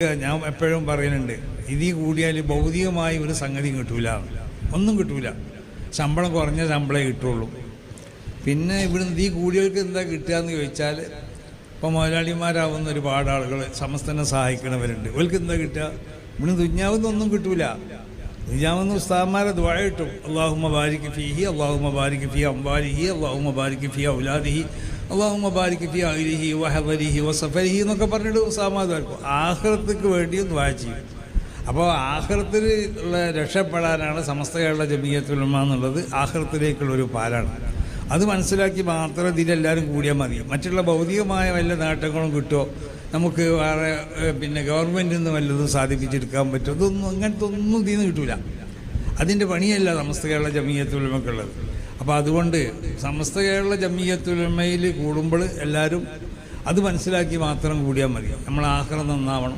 ഞാൻ എപ്പോഴും പറയുന്നുണ്ട്, ഇതിൽ കൂടിയാൽ ഭൗതികമായി ഒരു സംഗതി കിട്ടൂല, ഒന്നും കിട്ടൂല. ശമ്പളം കുറഞ്ഞ ശമ്പളമേ കിട്ടുള്ളൂ. പിന്നെ ഇവിടുന്ന് ഈ കൂടിയവർക്ക് എന്താ കിട്ടുക എന്ന് ചോദിച്ചാൽ, ഇപ്പോൾ മുതലാളിമാരാവുന്ന ഒരുപാട് ആളുകൾ സമസ്തനെ സഹായിക്കണവരുണ്ട്. അവർക്ക് എന്താ കിട്ടുക? ഇവിടുന്ന് ദുഞ്ഞാവുന്നൊന്നും കിട്ടൂല. ദുഞ്ഞാവുന്ന ഉസ്താദന്മാരെ ദുആ കിട്ടും. അല്ലാഹുമ്മ ബാരിക് ഫീഹി, അല്ലാഹുമ്മ ബാരിക് ഫീ അംവാലിഹി, അല്ലാഹുമ്മ ബാരിക് ഫീ ഔലാദിഹി, അല്ലാഹുമ്മ ബാരിക് ഫീ അഹ്ലിഹി വഹദരിഹി വസഫരിഹി എന്നൊക്കെ പറഞ്ഞിട്ട് ഉസ്താദന്മാർ വരും. ആഖിറത്തേക്ക് വേണ്ടിയും ദുആ ചെയ്യും. അപ്പോൾ ആഖിറത്തിൽ ഉള്ള രക്ഷപ്പെടാനാണ് സമസ്ത കേരള ജമിയത്തുൽ ഉലമ എന്നുള്ളത്. ആഖിറത്തിലേക്കുള്ളൊരു പാലാണ്. അത് മനസ്സിലാക്കി മാത്രം ഇതിലെല്ലാവരും കൂടിയാൽ മതി. മറ്റുള്ള ഭൗതികമായ വല്ല നേട്ടങ്ങളും കിട്ടുമോ, നമുക്ക് വേറെ പിന്നെ ഗവൺമെൻറ്റിൽ നിന്ന് വല്ലതും സാധിപ്പിച്ചെടുക്കാൻ പറ്റുമോ, ഇതൊന്നും അങ്ങനത്തെ ഒന്നും ഇതിൽ നിന്ന് കിട്ടില്ല. അതിൻ്റെ പണിയല്ല സമസ്ത കേരള ജമിയത്തുൽ ഉലമക്കുള്ളത്. അപ്പോൾ അതുകൊണ്ട് സമസ്ത കേരള ജമിയത്തുൽ ഉലമയിൽ കൂടുമ്പോൾ എല്ലാവരും അത് മനസ്സിലാക്കി മാത്രം കൂടിയാൽ മതി. നമ്മൾ ആഖിറ നന്നാവണം.